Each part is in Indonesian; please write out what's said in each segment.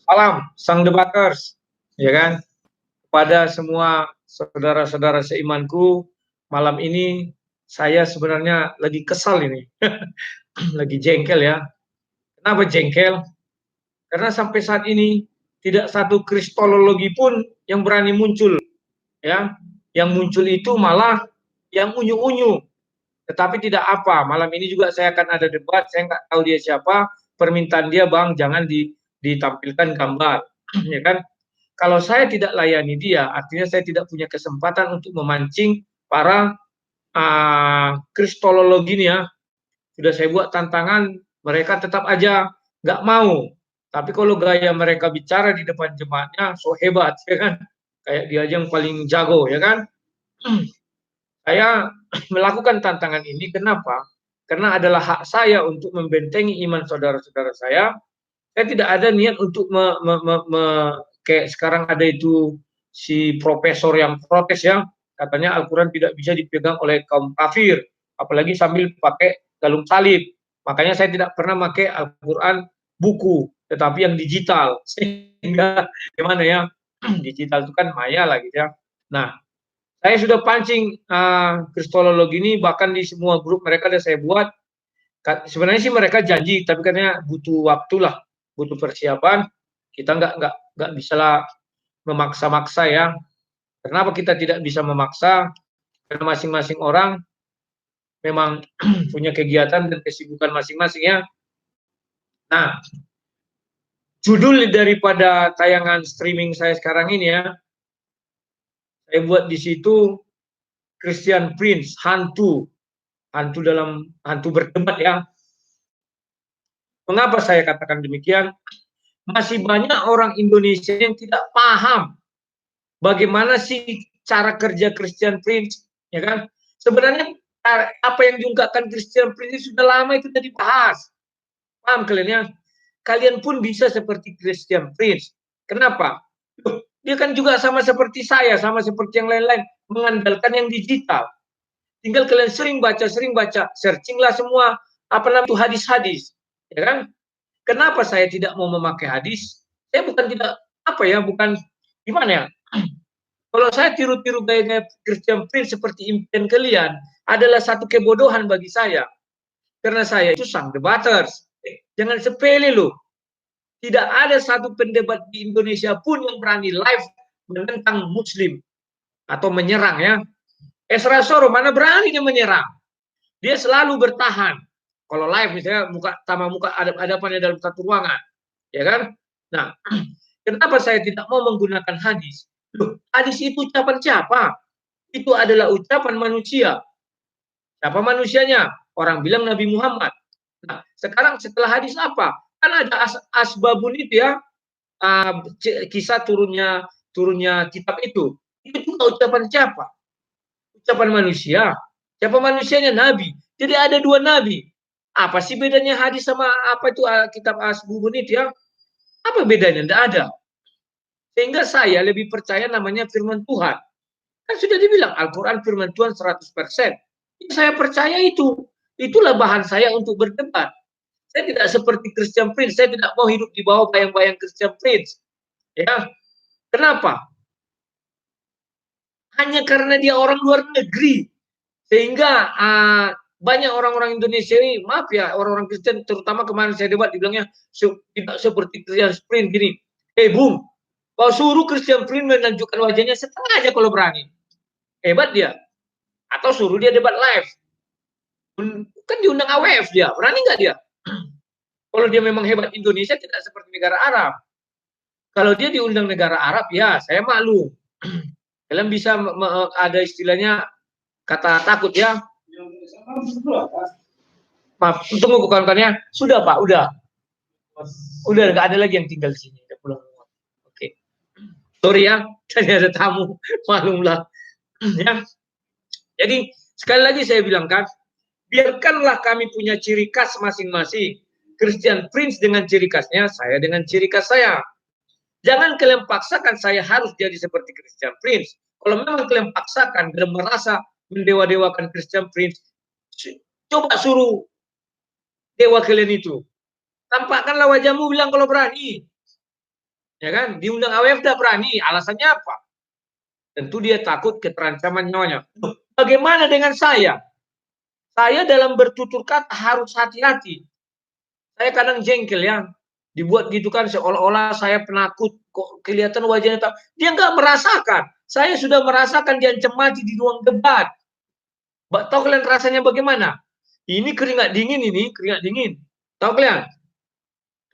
Salam, sang debaters, ya kan? Kepada semua saudara-saudara seimanku, malam ini saya sebenarnya lagi kesal ini, lagi jengkel ya. Kenapa jengkel? Karena sampai saat ini tidak satu kristologi pun yang berani muncul, ya. Yang muncul itu malah yang unyu-unyu. Tetapi tidak apa, malam ini juga saya akan ada debat, saya nggak tahu dia siapa, permintaan dia bang jangan ditampilkan gambar, ya kan? Kalau saya tidak layani dia, artinya saya tidak punya kesempatan untuk memancing para kristolog ini ya. Sudah saya buat tantangan, mereka tetap aja nggak mau. Tapi kalau gaya mereka bicara di depan jemaatnya, so hebat, ya kan? Kayak dia aja yang paling jago, ya kan? Saya melakukan tantangan ini, kenapa? Karena adalah hak saya untuk membentengi iman saudara-saudara saya. Saya tidak ada niat untuk kayak sekarang ada itu si profesor yang protes ya, katanya Al-Quran tidak bisa dipegang oleh kaum kafir, apalagi sambil pakai galung salib. Makanya saya tidak pernah pakai Al-Quran buku, tetapi yang digital. Sehingga gimana ya, digital itu kan maya lah gitu ya. Nah, saya sudah pancing kristolog ini, bahkan di semua grup mereka ada saya buat. Sebenarnya sih mereka janji, tapi katanya butuh waktu lah, butuh persiapan. Kita nggak bisa lah memaksa-maksa ya. Kenapa kita tidak bisa memaksa? Karena masing-masing orang memang punya kegiatan dan kesibukan masing-masing ya. Nah, judul daripada tayangan streaming saya sekarang ini ya, saya buat di situ Christian Prince, hantu, hantu berdebat ya. Mengapa saya katakan demikian? Masih banyak orang Indonesia yang tidak paham bagaimana sih cara kerja Christian Prince, ya kan? Sebenarnya apa yang diungkapkan Christian Prince sudah lama itu sudah dibahas. Paham kalian ya? Kalian pun bisa seperti Christian Prince. Kenapa? Dia kan juga sama seperti saya, sama seperti yang lain-lain, mengandalkan yang digital. Tinggal kalian sering baca, searchinglah semua apa namanya itu hadis-hadis, ya kan? Kenapa saya tidak mau memakai hadis? Saya bukan tidak apa ya, bukan gimana ya? Kalau saya tiru-tiru gaya Christian Prince seperti impian kalian adalah satu kebodohan bagi saya. Karena saya itu sang debaters. Jangan sepele loh. Tidak ada satu pendebat di Indonesia pun yang berani live menentang Muslim atau menyerang ya. Esra Soro mana berani dia menyerang. Dia selalu bertahan. Kalau live misalnya muka sama muka hadapannya dalam satu ruangan, ya kan? Nah, kenapa saya tidak mau menggunakan hadis? Loh, hadis itu ucapan siapa? Itu adalah ucapan manusia. Siapa manusianya? Orang bilang Nabi Muhammad. Nah, sekarang setelah hadis apa? Kan ada asbabun itu ya, kisah turunnya kitab itu. Itu juga ucapan siapa? Ucapan manusia. Siapa manusianya? Nabi. Jadi ada dua nabi. Apa sih bedanya hadis sama apa itu kitab asbabun itu ya? Apa bedanya? Tidak ada. Sehingga saya lebih percaya namanya firman Tuhan. Kan sudah dibilang Al-Quran firman Tuhan 100%. Saya percaya itu. Itulah bahan saya untuk berdebat. Saya tidak seperti Christian Prince. Saya tidak mau hidup di bawah bayang-bayang Christian Prince. Ya, kenapa? Hanya karena dia orang luar negeri. Sehingga banyak orang-orang Indonesia ini, maaf ya, orang-orang Kristen, terutama kemarin saya debat, dibilangnya tidak seperti Christian Prince gini. Bung, kau suruh Christian Prince menunjukkan wajahnya setengah aja kalau berani. Hebat dia. Atau suruh dia debat live. Kan diundang AWF dia, berani nggak dia? Kalau dia memang hebat Indonesia tidak seperti negara Arab. Kalau dia diundang negara Arab, ya saya maklum. Kalian bisa ada istilahnya kata takut ya. Maaf, tunggu kawan-kawannya. Sudah Pak, udah. Udah nggak ada lagi yang tinggal di sini. Udah pulang. Oke. Sorry ya, tadi ada tamu. Maklumlah. Ya. Jadi sekali lagi saya bilang kan, biarkanlah kami punya ciri khas masing-masing. Christian Prince dengan ciri khasnya, saya dengan ciri khas saya. Jangan kalian paksakan saya harus jadi seperti Christian Prince. Kalau memang kalian paksakan dan merasa mendewa-dewakan Christian Prince, coba suruh dewa kalian itu. Tampakkanlah wajahmu, bilang kalau berani. Ya kan? Diundang AWF tidak berani. Alasannya apa? Tentu dia takut keterancaman nyawanya. Bagaimana dengan saya? Saya dalam bertutur kata harus hati-hati. Saya kadang jengkel ya. Dibuat gitu kan seolah-olah saya penakut. Kok kelihatan wajahnya tak. Dia nggak merasakan. Saya sudah merasakan diancam mati di ruang debat. Tahu kalian rasanya bagaimana? Ini keringat dingin ini, keringat dingin. Tahu kalian?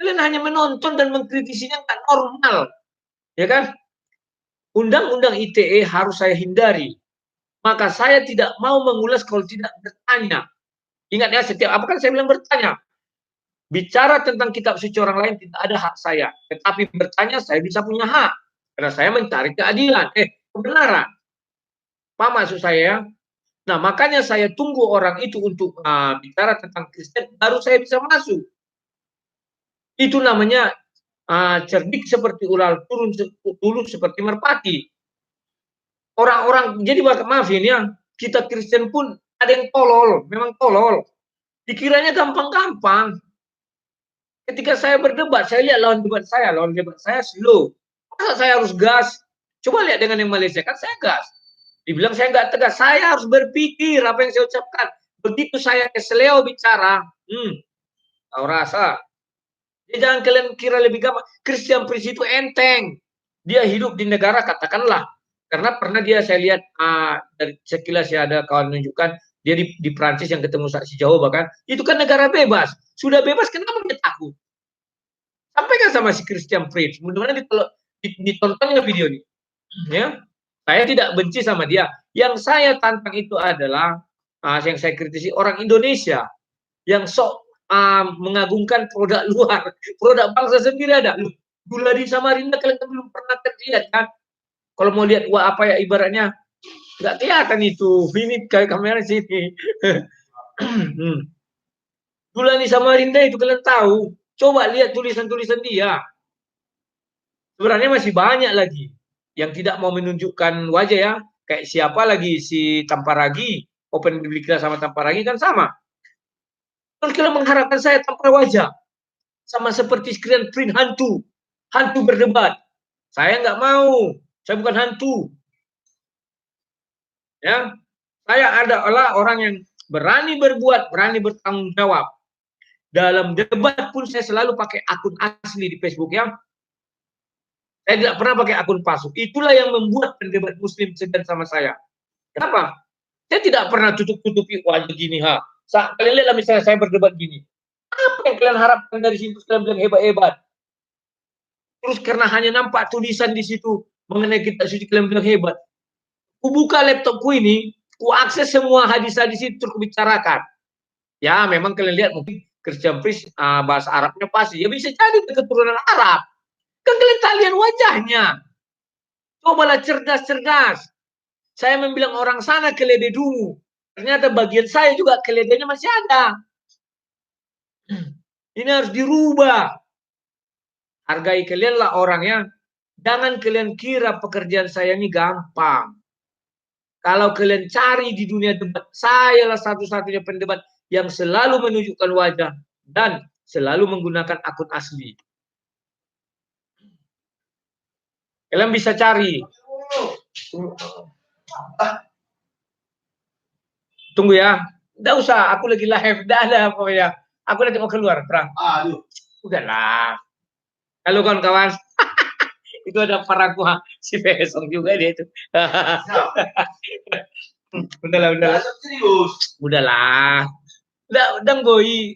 Kalian hanya menonton dan mengkritisinya nggak normal. Ya kan? Undang-undang ITE harus saya hindari. Maka saya tidak mau mengulas kalau tidak bertanya. Ingat ya, setiap apa kan saya bilang bertanya. Bicara tentang kitab suci orang lain tidak ada hak saya. Tetapi bertanya saya bisa punya hak. Karena saya mencari keadilan. Kebenaran. Apa maksud saya? Nah, makanya saya tunggu orang itu untuk bicara tentang Kristen, baru saya bisa masuk. Itu namanya cerdik seperti ular, turun tulus seperti merpati. Orang-orang, jadi maaf ini ya, kita Kristen pun ada yang tolol, memang tolol. Dikiranya gampang-gampang. Ketika saya berdebat, saya lihat lawan debat saya slow. Masa saya harus gas? Coba lihat dengan yang Malaysia, kan saya gas. Dibilang saya nggak tegas, saya harus berpikir apa yang saya ucapkan. Begitu saya keseleo bicara, tahu rasa. Jadi jangan kalian kira lebih gampang. Christian Prince itu enteng. Dia hidup di negara katakanlah. Karena pernah dia saya lihat dari sekilas ya ada kawan menunjukkan dia di Prancis yang ketemu saksi Jehovah kan. Itu kan negara bebas. Sudah bebas kenapa dia takut? Sampaikan sama si Christian Prince. Mudah-mudahan ditontonnya video ini. Ya. Saya tidak benci sama dia. Yang saya tantang itu adalah yang saya kritisi orang Indonesia yang sok mengagungkan produk luar, produk bangsa sendiri ada. Gula di Samarinda kalian belum pernah terlihat kan? Kalau mau lihat apa ya ibaratnya nggak kelihatan itu. Ini kayak kamera sini. Gula di Samarinda itu kalian tahu. Coba lihat tulisan-tulisan dia. Sebenarnya masih banyak lagi yang tidak mau menunjukkan wajah ya. Kayak siapa lagi si Tamparagi, Open Biblika sama Tamparagi kan sama. Terus kalian mengharapkan saya tanpa wajah. Sama seperti sekalian print hantu. Hantu berdebat. Saya nggak mau. Saya bukan hantu. Ya, saya adalah orang yang berani berbuat, berani bertanggung jawab. Dalam debat pun saya selalu pakai akun asli di Facebook ya. Saya tidak pernah pakai akun palsu. Itulah yang membuat pendebat Muslim segan sama saya. Kenapa? Saya tidak pernah tutup-tutupi wajah gini ha. Kalian lihatlah misalnya saya berdebat gini. Apa yang kalian harapkan dari situ? Kalian bilang hebat-hebat. Terus karena hanya nampak tulisan di situ mengenai kitab suci kalian bilang hebat. Ku buka laptopku ini, ku akses semua hadis-hadis itu terus bicarakan. Ya, memang kalian lihat mungkin Christian Prince bahasa Arabnya pasti. Ya bisa jadi keturunan Arab. Kan kalian tak lihat wajahnya. Cobalah cerdas-cerdas. Saya membilang orang sana keledai dulu. Ternyata bagian saya juga keledainya masih ada. Ini harus dirubah. Hargai kalianlah orangnya. Jangan kalian kira pekerjaan saya ini gampang. Kalau kalian cari di dunia debat, saya lah satu-satunya pendebat yang selalu menunjukkan wajah dan selalu menggunakan akun asli. Kalian bisa cari. Tunggu ya. Tidak usah, aku lagi live. Tidak ada pokoknya. Aku nanti mau keluar, Prang. Aduh. Udahlah. Halo kawan-kawan. Itu ada paraku si Besong juga dia itu. Udahlah. Serius. Udahlah. Udah boy.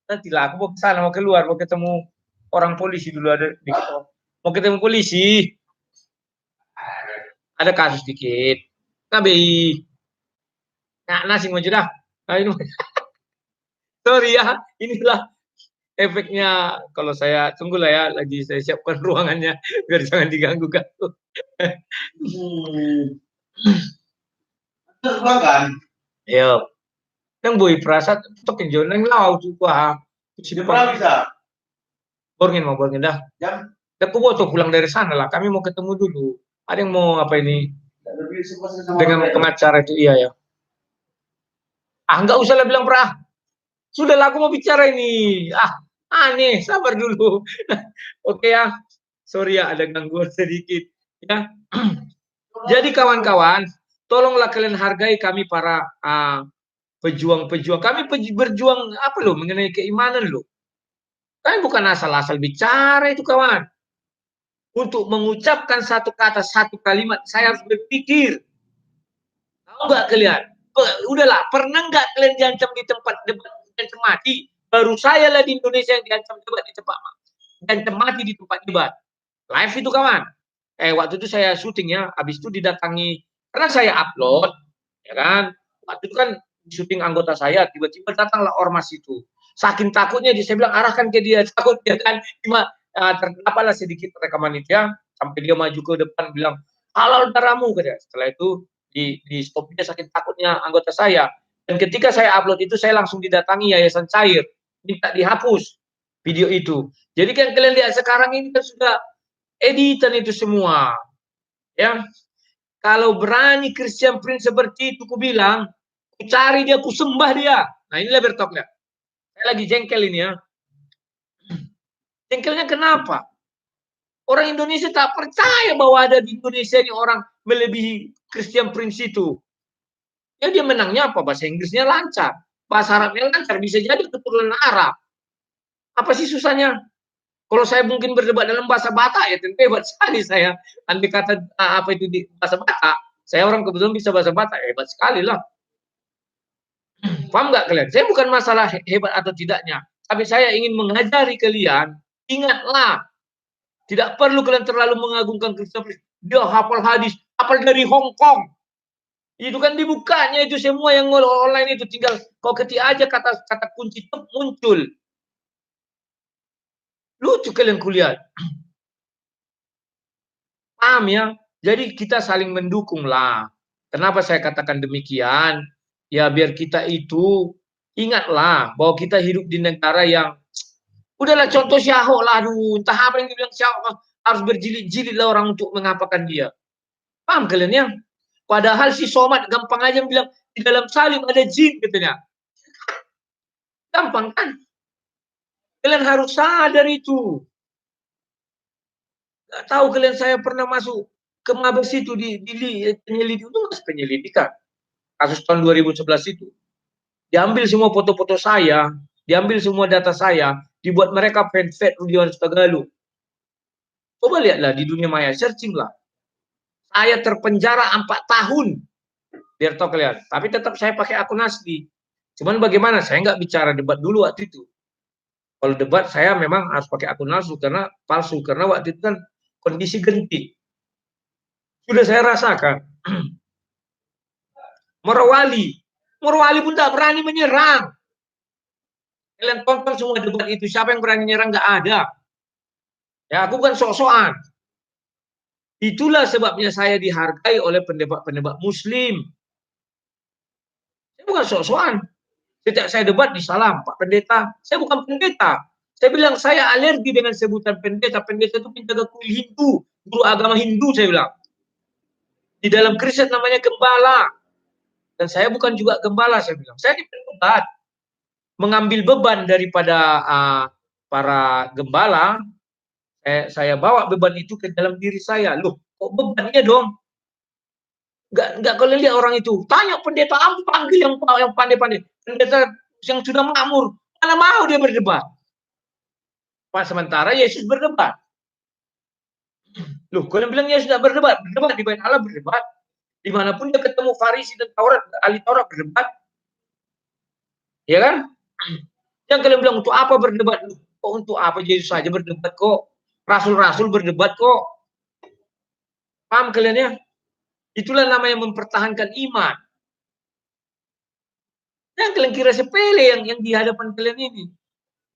Nantilah aku mau ke sana, mau keluar, mau ketemu orang polisi dulu ada di mau ketemu polisi. Ada kasus dikit. KBI. Nah, nasi mau dah. Sorry ya, inilah efeknya kalau saya tunggulah ya, lagi saya siapkan ruangannya biar jangan diganggu ganggu. Ruangan. Yo. Yang boy perasaan tok yang jauh nang lau juga. Berapa bisa? Borngin dah. Jam? Aku mau pulang dari sana lah. Kami mau ketemu dulu. Ada yang mau apa ini? Dengan pengacara itu iya ya. Nggak usah lah bilang perah. Sudahlah aku mau bicara ini. Aneh, sabar dulu. Oke ya, sorry ya ada gangguan sedikit. Ya, jadi kawan-kawan, tolonglah kalian hargai kami para pejuang-pejuang. Kami berjuang apa loh mengenai keimanan loh. Kami bukan asal-asal bicara itu kawan. Untuk mengucapkan satu kata, satu kalimat, saya harus berpikir. Tahu nggak kalian? Udahlah, pernah nggak kalian diancam di tempat debat, diancam mati? Baru saya lah di Indonesia yang diancam debat di tempat diancam mati di tempat debat. Live itu kawan. Waktu itu saya syuting ya, habis itu didatangi karena saya upload, ya kan. Waktu itu kan syuting anggota saya, tiba-tiba datanglah ormas itu. Saking takutnya, saya bilang arahkan ke dia, takut dia kan. Cuma terdapalah sedikit rekaman itu ya, sampai dia maju ke depan bilang halal darahmu katanya. Setelah itu di stop dia saking takutnya anggota saya. Dan ketika saya upload itu, saya langsung didatangi Yayasan Cair, minta dihapus video itu. Jadi kan kalian lihat sekarang ini kan sudah editan itu semua. Ya, kalau berani Christian Prince seperti itu, ku bilang, ku cari dia, ku sembah dia. Nah inilah bertoknya. Saya lagi jengkel ini ya. Jengkelnya kenapa? Orang Indonesia tak percaya bahwa ada di Indonesia ini orang melebihi Christian Prince itu. Ya dia menangnya apa? Bahasa Inggrisnya lancar. Bahasa Arabnya lancar. Bisa jadi keturunan Arab. Apa sih susahnya? Kalau saya mungkin berdebat dalam bahasa Batak ya tentu hebat sekali saya. Andai kata apa itu di bahasa Batak, saya orang kebetulan bisa bahasa Batak, hebat sekali lah. Paham nggak kalian? Saya bukan masalah hebat atau tidaknya, tapi saya ingin mengajari kalian, ingatlah, tidak perlu kalian terlalu mengagungkan Kristen. Dia hafal hadis, hafal dari Hong Kong. Itu kan dibukanya itu semua yang online itu tinggal kau ketik aja kata kunci itu muncul. Lucu kalian kuliah. Paham ya? Jadi kita saling mendukung lah. Kenapa saya katakan demikian? Ya biar kita itu ingatlah bahwa kita hidup di negara yang udahlah contoh Syahok lah, aduh, entah apa yang dibilang Syahok harus berjilid-jilid lah orang untuk mengapakan dia. Paham kalian ya? Padahal si Somad gampang aja bilang di dalam salib ada jin katanya. Gampang kan? Kalian harus sadar itu. Gak tahu kalian saya pernah masuk ke Mabes itu di penyelidik itu masih penyelidikan. Kasus tahun 2011 itu. Diambil semua foto-foto saya, diambil semua data saya, dibuat mereka fanfare Rudiwan Tagalu. Coba lihatlah di dunia maya, searching lah. Saya terpenjara 4 tahun. Biar tahu kalian. Tapi tetap saya pakai akun asli. Cuman bagaimana? Saya nggak bicara debat dulu waktu itu. Kalau debat saya memang harus pakai akun palsu karena waktu itu kan kondisi genting. Sudah saya rasakan. Morowali pun tak berani menyerang. Kalian tonton semua debat itu, siapa yang berani menyerang? Nggak ada. Ya, aku bukan sok-sokan. Itulah sebabnya saya dihargai oleh pendebat-pendebat Muslim. Saya bukan sok-sokan. Setiap saya debat di salam, Pak Pendeta. Saya bukan pendeta. Saya bilang saya alergi dengan sebutan pendeta. Pendeta itu penjaga kuil Hindu, guru agama Hindu saya bilang. Di dalam Kristen namanya gembala. Dan saya bukan juga gembala saya bilang. Saya diperdebat mengambil beban daripada para gembala. Saya bawa beban itu ke dalam diri saya. Loh, kok bebannya dong? Enggak kalau lihat orang itu. Tanya pendeta, panggil yang pandai-pandai. Pendeta yang sudah makmur. Mana mau dia berdebat? Pas sementara Yesus berdebat. Loh, kalian bilang Yesus tidak berdebat. Berdebat di bait Allah berdebat. Dimanapun dia ketemu Farisi dan ahli Taurat berdebat. Ya kan? Yang kalian bilang untuk apa berdebat? Kok untuk apa Yesus saja berdebat kok? Rasul-rasul berdebat kok. Paham kalian ya? Itulah namanya mempertahankan iman. Yang kalian kira sepele yang di hadapan kalian ini.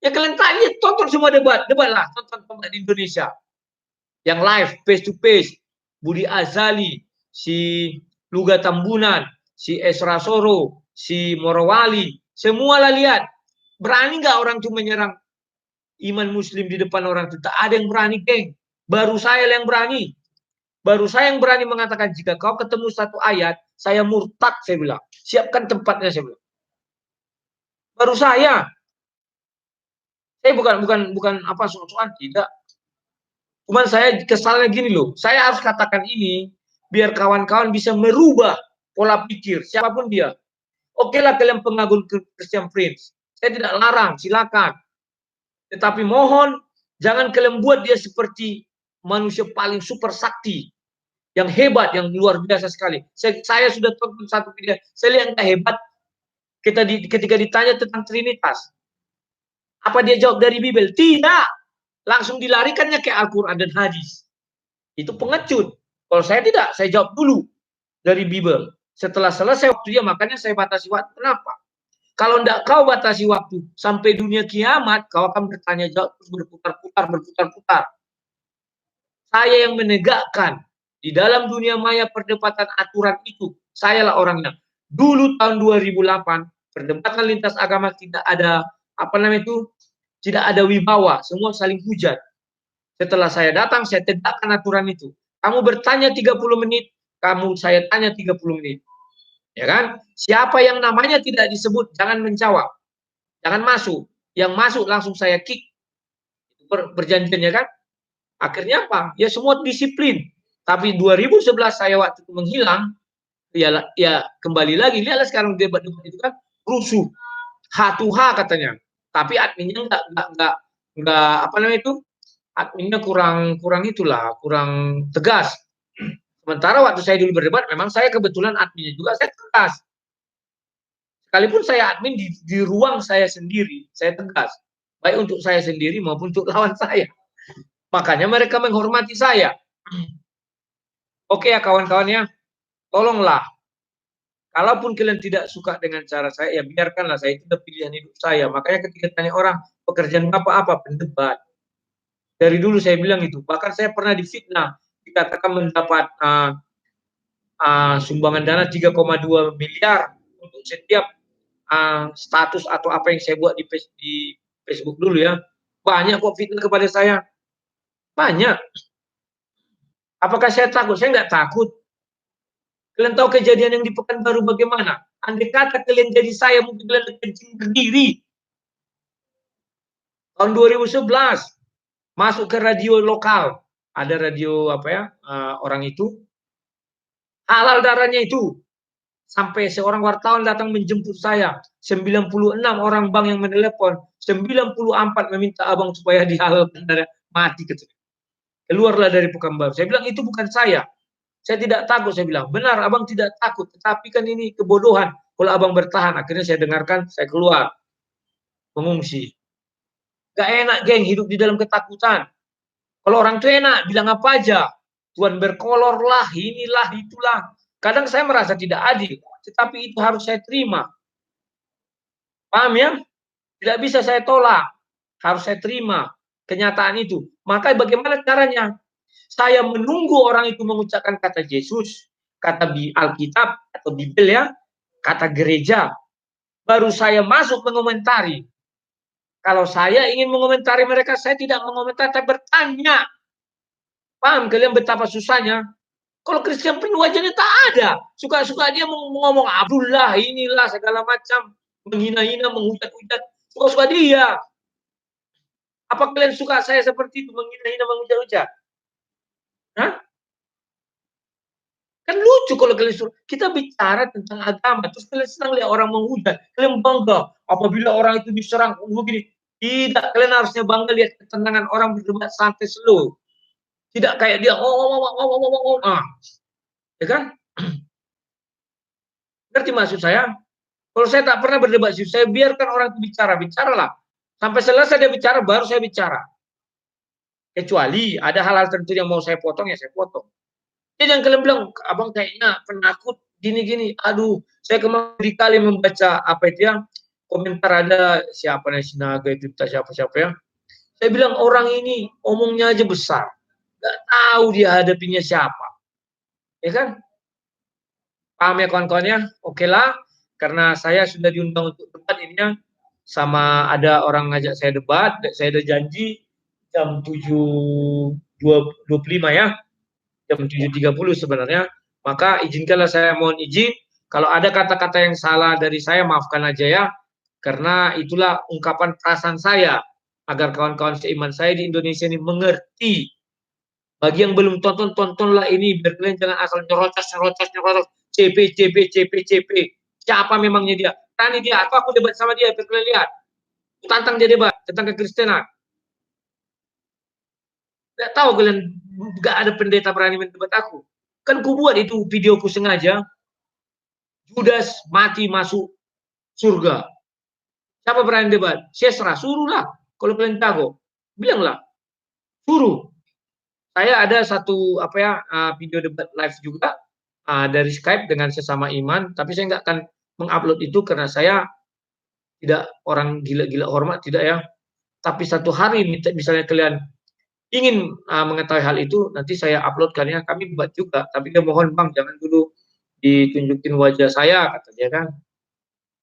Ya kalian tanya, tonton semua debatlah, tonton di Indonesia. Yang live, face to face, Budi Azali, si Luga Tambunan, si Esra Soro, si Morowali, semua lah lihat. Berani nggak orang itu menyerang iman Muslim di depan orang itu? Tak ada yang berani, geng. Baru saya yang berani. Baru saya yang berani mengatakan jika kau ketemu satu ayat, saya murtad, saya bilang. Siapkan tempatnya, saya bilang. Baru saya. Saya bukan apa soal tidak. Cuman saya kesalnya gini loh, saya harus katakan ini biar kawan-kawan bisa merubah pola pikir siapapun dia. Oke lah kalian pengagum Christian Prince, saya tidak larang, silakan. Tetapi mohon jangan kalian buat dia seperti manusia paling super sakti, yang hebat, yang luar biasa sekali. Saya sudah tonton satu video, saya lihat nggak hebat. Ketika ditanya tentang Trinitas, apa dia jawab dari Bible? Tidak, langsung dilarikannya ke Al-Quran dan hadis. Itu pengecut. Kalau saya tidak, saya jawab dulu dari Bible. Setelah selesai waktu dia, makanya saya batasi waktu. Kenapa? Kalau tidak kau batasi waktu sampai dunia kiamat, kau akan bertanya jawab berputar-putar. Saya yang menegakkan di dalam dunia maya perdebatan aturan itu. Sayalah orangnya. Dulu tahun 2008, perdebatan lintas agama tidak ada tidak ada wibawa, semua saling hujat. Setelah saya datang, saya tegakkan aturan itu. Kamu bertanya 30 menit, saya tanya 30 menit. Ya kan? Siapa yang namanya tidak disebut, jangan menjawab. Jangan masuk. Yang masuk langsung saya kick. Perjanjiannya kan? Akhirnya apa? Ya semua disiplin. Tapi 2011 saya waktu itu menghilang, ya kembali lagi. Lihatlah sekarang debat-debat itu kan rusuh. H2H katanya. Tapi adminnya adminnya kurang tegas. Sementara waktu saya dulu berdebat, memang saya kebetulan adminnya juga saya tegas. Sekalipun saya admin di ruang saya sendiri, saya tegas. Baik untuk saya sendiri maupun untuk lawan saya. Makanya mereka menghormati saya. Oke ya kawan-kawan ya, tolonglah. Kalaupun kalian tidak suka dengan cara saya, ya biarkanlah, saya itu pilihan hidup saya. Makanya ketika tanya orang, pekerjaan apa pendebat. Dari dulu saya bilang itu. Bahkan saya pernah difitnah, dikatakan mendapat sumbangan dana 3,2 miliar untuk setiap status atau apa yang saya buat di Facebook dulu ya. Banyak kok fitnah kepada saya. Banyak. Apakah saya takut? Saya nggak takut. Kalian tahu kejadian yang di Pekanbaru bagaimana? Andai kata kalian jadi saya, mungkin kalian kencing berdiri. Tahun 2011 masuk ke radio lokal, ada radio orang itu halal darahnya itu, sampai seorang wartawan datang menjemput saya, 96 orang bang yang menelepon, 94 meminta abang supaya dihalalkan darah, mati keluarlah dari Pekanbaru. Saya bilang itu bukan saya tidak takut. Saya bilang benar abang tidak takut, tetapi kan ini kebodohan kalau abang bertahan. Akhirnya saya dengarkan, saya keluar mengungsi. Gak enak geng hidup di dalam ketakutan. Kalau orang itu enak, bilang apa aja. Tuhan berkolor lah, inilah, itulah. Kadang saya merasa tidak adil, tetapi itu harus saya terima. Paham ya? Tidak bisa saya tolak. Harus saya terima kenyataan itu. Maka bagaimana caranya? Saya menunggu orang itu mengucapkan kata Yesus, kata Alkitab, atau Bible ya, kata gereja. Baru saya masuk mengomentari. Kalau saya ingin mengomentari mereka, saya tidak mengomentari, tapi bertanya. Paham kalian betapa susahnya? Kalau Christian Prince wajahnya tak ada. Suka-suka dia ngomong Abdullah, inilah, segala macam. Menghina-hina, menghujat-hujat. Suka-suka dia. Apa kalian suka saya seperti itu? Menghina-hina, menghujat-hujat? Hah? Kan lucu kalau kalian suruh. Kita bicara tentang agama. Terus kalian senang lihat orang menghujat. Kalian bangga. Apabila orang itu diserang. Begini. Tidak. Kalian harusnya bangga lihat ketenangan orang berdebat santai slow. Tidak kayak dia ya kan? Ngerti maksud saya? Kalau saya tak pernah berdebat, saya biarkan orang itu bicaralah. Sampai selesai dia bicara, baru saya bicara. Kecuali ada hal-hal tertentu yang mau saya potong, ya saya potong. Jadi yang kalian bilang, abang kayaknya penakut gini-gini. Aduh, saya kemarin kali membaca komentar ada siapa nih Sinaga itu siapa ya. Saya bilang orang ini omongnya aja besar. Gak tahu dia hadapinya siapa. Ya kan? Paham ya kawan-kawan ya? Oke lah, karena saya sudah diundang untuk debat ininya, sama ada orang ngajak saya debat, saya ada janji jam 7.25 ya, jam 7.30 sebenarnya, maka izinkanlah saya mohon izin, kalau ada kata-kata yang salah dari saya, maafkan aja ya, karena itulah ungkapan perasaan saya, agar kawan-kawan seiman saya di Indonesia ini mengerti. Bagi yang belum tonton, tontonlah ini biar kalian jangan asal nyerocos, CP, CP, CP, CP. Siapa memangnya dia? Tani dia, aku debat sama dia, biar kalian lihat. Tantang dia debat tentang kekristenan. Tidak tahu kalian, nggak ada pendeta berani mendebat aku. Kan ku buat itu videoku sengaja. Judas mati masuk surga. Siapa berani debat? Saya serah, suruhlah. Kalau kalian jago, bilanglah, suruh. Saya ada satu video debat live juga dari Skype dengan sesama iman, tapi saya nggak akan mengupload itu karena saya tidak orang gila-gila hormat, tidak ya. Tapi satu hari misalnya kalian ingin mengetahui hal itu, nanti saya uploadkan ya. Kami buat juga, tapi dia mohon bang jangan dulu ditunjukin wajah saya, kata dia kan.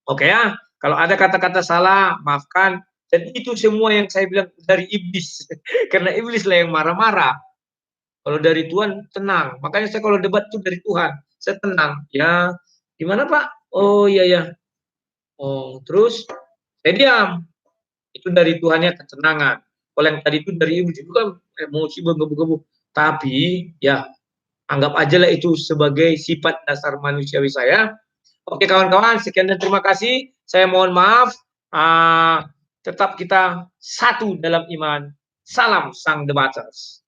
Oke ya, kalau ada kata-kata salah, maafkan. Dan itu semua yang saya bilang dari iblis, karena iblis lah yang marah-marah. Kalau dari Tuhan tenang. Makanya saya kalau debat itu dari Tuhan, saya tenang. Ya, gimana Pak? Oh iya ya. Oh terus saya diam. Itu dari Tuhannya ketenangan. Kalau yang tadi itu dari iblis itu kan emosi menggebu-gebu. Tapi ya anggap aja lah itu sebagai sifat dasar manusiawi saya. Oke kawan-kawan, sekian dan terima kasih. Saya mohon maaf. Tetap kita satu dalam iman. Salam sang debaters.